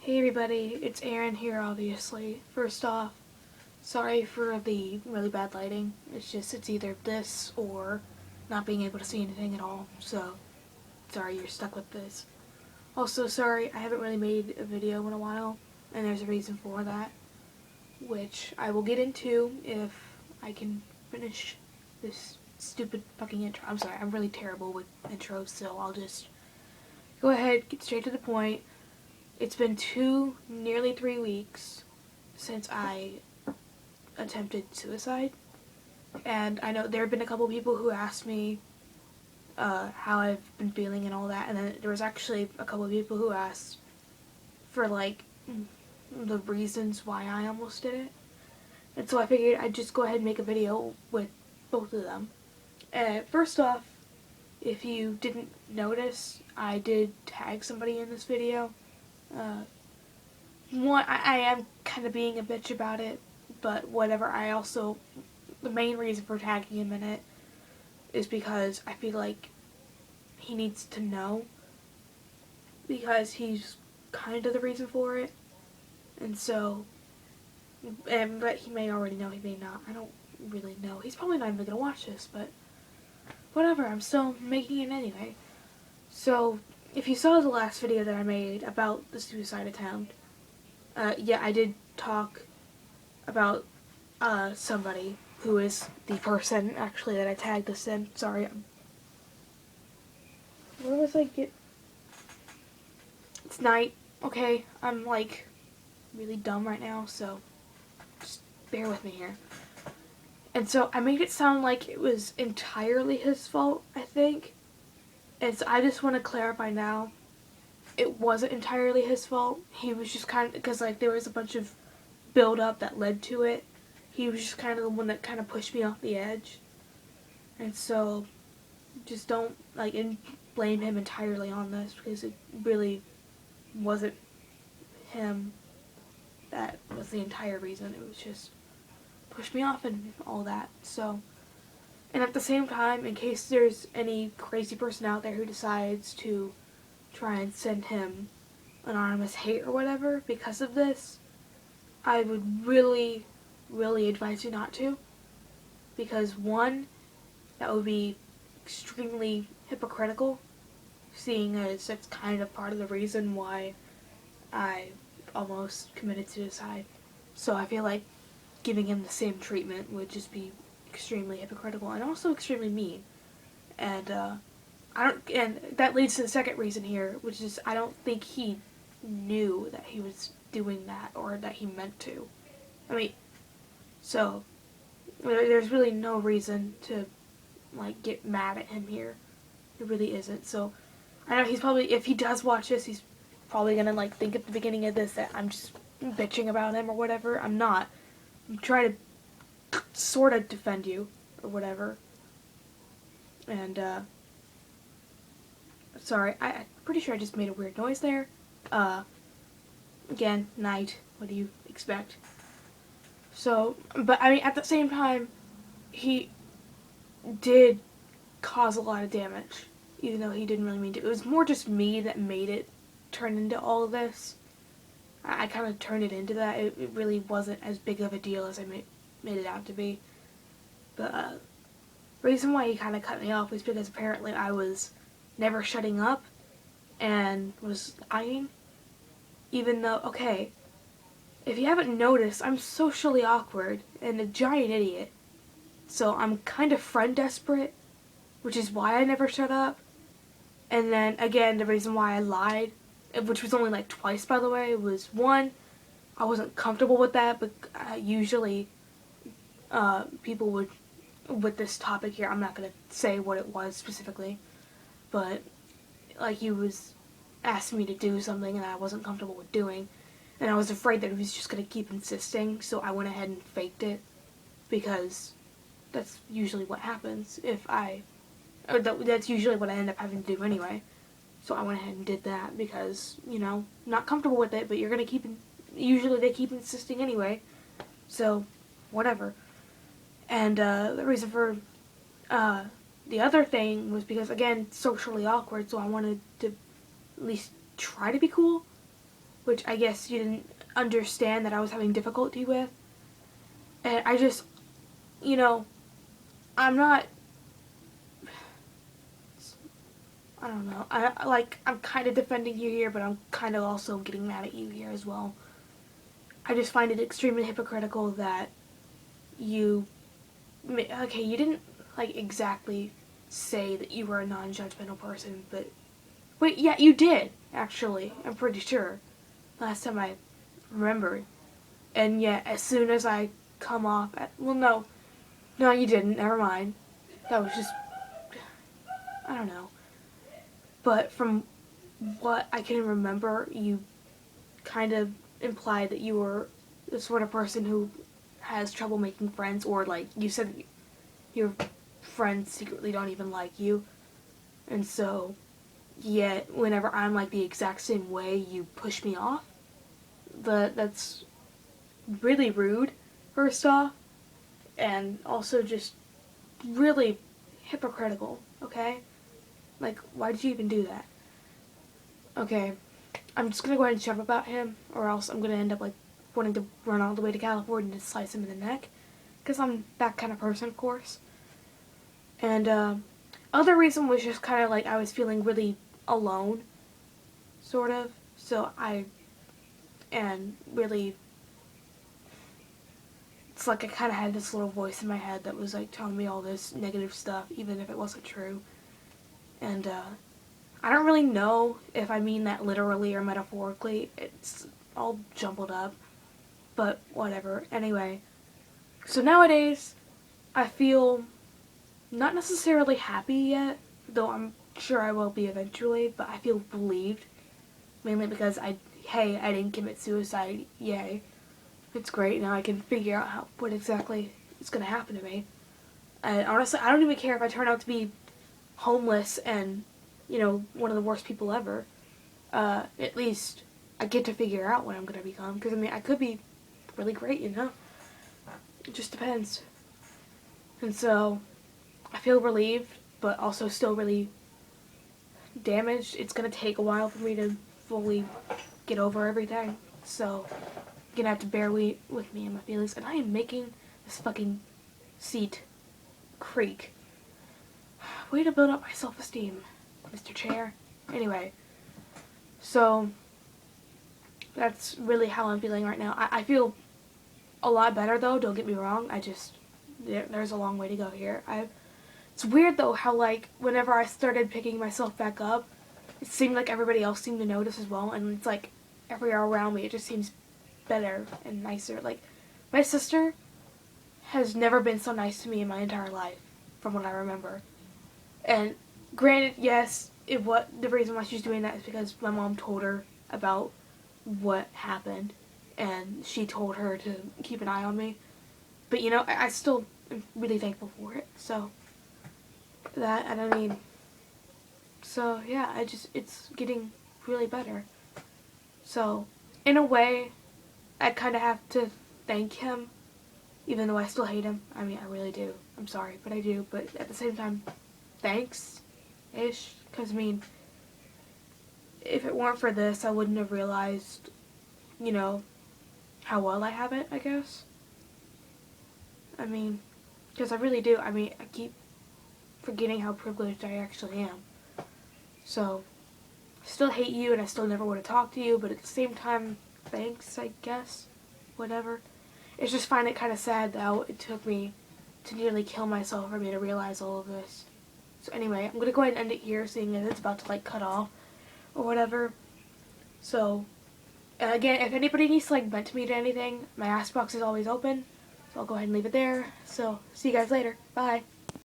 Hey everybody, it's Aaron here obviously. First off, sorry for the really bad lighting. It's either this or not being able to see anything at all. So, sorry you're stuck with this. Also, sorry I haven't really made a video in a while, and there's a reason for that, which I will get into if I can finish this stupid fucking intro. I'm sorry, I'm really terrible with intros, so I'll just go ahead, get straight to the point. It's been nearly 3 weeks since I attempted suicide, and I know there have been a couple people who asked me how I've been feeling and all that, and then there was actually a couple of people who asked for like the reasons why I almost did it, and so I figured I'd just go ahead and make a video with both of them. First off, if you didn't notice, I did tag somebody in this video. I am kind of being a bitch about it, but whatever. The main reason for tagging him in it is because I feel like he needs to know, because he's kind of the reason for it, and so, but he may already know, he may not, I don't really know. He's probably not even gonna watch this, but whatever, I'm still making it anyway. So, if you saw the last video that I made about the suicide attempt, yeah, I did talk about somebody who is the person actually that I tagged this in. Sorry. Where was I get? It's night. Okay, I'm like really dumb right now, so just bear with me here. And so I made it sound like it was entirely his fault, I think. And so I just want to clarify now, it wasn't entirely his fault. He was just kind of, because like there was a bunch of build up that led to it. He was just kind of the one that kind of pushed me off the edge. And so just don't blame him entirely on this, because it really wasn't him that was the entire reason. It was just pushed me off and all that. So, and at the same time, in case there's any crazy person out there who decides to try and send him anonymous hate or whatever because of this, I would really, really advise you not to. Because one, that would be extremely hypocritical, seeing as that's kind of part of the reason why I almost committed suicide. So I feel like giving him the same treatment would just be extremely hypocritical and also extremely mean. And and that leads to the second reason here, which is I don't think he knew that he was doing that or that he meant to. I mean, so there's really no reason to get mad at him here. It really isn't. So I know he's probably, if he does watch this, he's probably gonna think at the beginning of this that I'm just bitching about him or whatever. I'm not. I'm trying to sort of defend you or whatever. And sorry, I'm pretty sure I just made a weird noise there. Again, night. What do you expect? So, but I mean, at the same time, he did cause a lot of damage, even though he didn't really mean to. It was more just me that made it turn into all of this. I kind of turned it into that. It really wasn't as big of a deal as I made it out to be. But the reason why he kind of cut me off was because apparently I was never shutting up and was lying. Even though, okay, if you haven't noticed, I'm socially awkward and a giant idiot. So I'm kind of friend desperate, which is why I never shut up. And then, again, the reason why I lied, which was only twice, by the way, was one, I wasn't comfortable with that, but usually people would, with this topic here, I'm not going to say what it was specifically, but he was asking me to do something and I wasn't comfortable with doing, and I was afraid that he was just going to keep insisting, so I went ahead and faked it, because that's usually what happens that's usually what I end up having to do anyway. So I went ahead and did that because, not comfortable with it, but you're going to usually they keep insisting anyway. So, whatever. And the reason for the other thing was because, again, socially awkward, so I wanted to at least try to be cool, which I guess you didn't understand that I was having difficulty with. And I just, you know, I'm not, I don't know, I'm kind of defending you here, but I'm kind of also getting mad at you here as well. I just find it extremely hypocritical that you, okay, you didn't, like, exactly say that you were a non-judgmental person, but, wait, yeah, you did, actually, I'm pretty sure, last time I remembered. And yet, as soon as I come off at, well, no, you didn't, never mind. That was just, I don't know. But from what I can remember, you kind of implied that you were the sort of person who has trouble making friends, or like you said your friends secretly don't even like you. And so, yet, whenever I'm like the exact same way, you push me off. That's really rude, first off, and also just really hypocritical, okay? Like, why did you even do that? Okay, I'm just gonna go ahead and shut up about him, or else I'm gonna end up, like, wanting to run all the way to California and slice him in the neck, because I'm that kind of person, of course. And, other reason was just kind of like I was feeling really alone, sort of, and really, it's like I kind of had this little voice in my head that was, like, telling me all this negative stuff, even if it wasn't true. And, I don't really know if I mean that literally or metaphorically. It's all jumbled up. But whatever. Anyway. So nowadays, I feel not necessarily happy yet, though I'm sure I will be eventually, but I feel relieved. Mainly because I didn't commit suicide. Yay. It's great. Now I can figure out what exactly is going to happen to me. And honestly, I don't even care if I turn out to be homeless and, you know, one of the worst people ever. At least I get to figure out what I'm going to become. Because, I mean, I could be really great, you know? It just depends. And so, I feel relieved, but also still really damaged. It's going to take a while for me to fully get over everything. So, you're going to have to bear with me and my feelings. And I am making this fucking seat creak. Way to build up my self-esteem, Mr. Chair. Anyway, so that's really how I'm feeling right now. I feel a lot better, though, don't get me wrong. There's a long way to go here. It's weird, though, how, like, whenever I started picking myself back up, it seemed like everybody else seemed to notice as well, and it's like everywhere around me, it just seems better and nicer. Like, my sister has never been so nice to me in my entire life, from what I remember. And granted, yes, the reason why she's doing that is because my mom told her about what happened, and she told her to keep an eye on me. But, you know, I still am really thankful for it. So, yeah, it's getting really better. So, in a way, I kind of have to thank him, even though I still hate him. I mean, I really do. I'm sorry, but I do. But at the same time, thanks-ish, because, I mean, if it weren't for this, I wouldn't have realized, you know, how well I have it, I guess. I mean, because I really do. I mean, I keep forgetting how privileged I actually am. So, I still hate you, and I still never want to talk to you, but at the same time, thanks, I guess. Whatever. It's just find it kind of sad how it took me to nearly kill myself for me to realize all of this. So anyway, I'm going to go ahead and end it here, seeing as it's about to, like, cut off or whatever. So, again, if anybody needs to, like, vent to me to anything, my ask box is always open. So I'll go ahead and leave it there. So, see you guys later. Bye.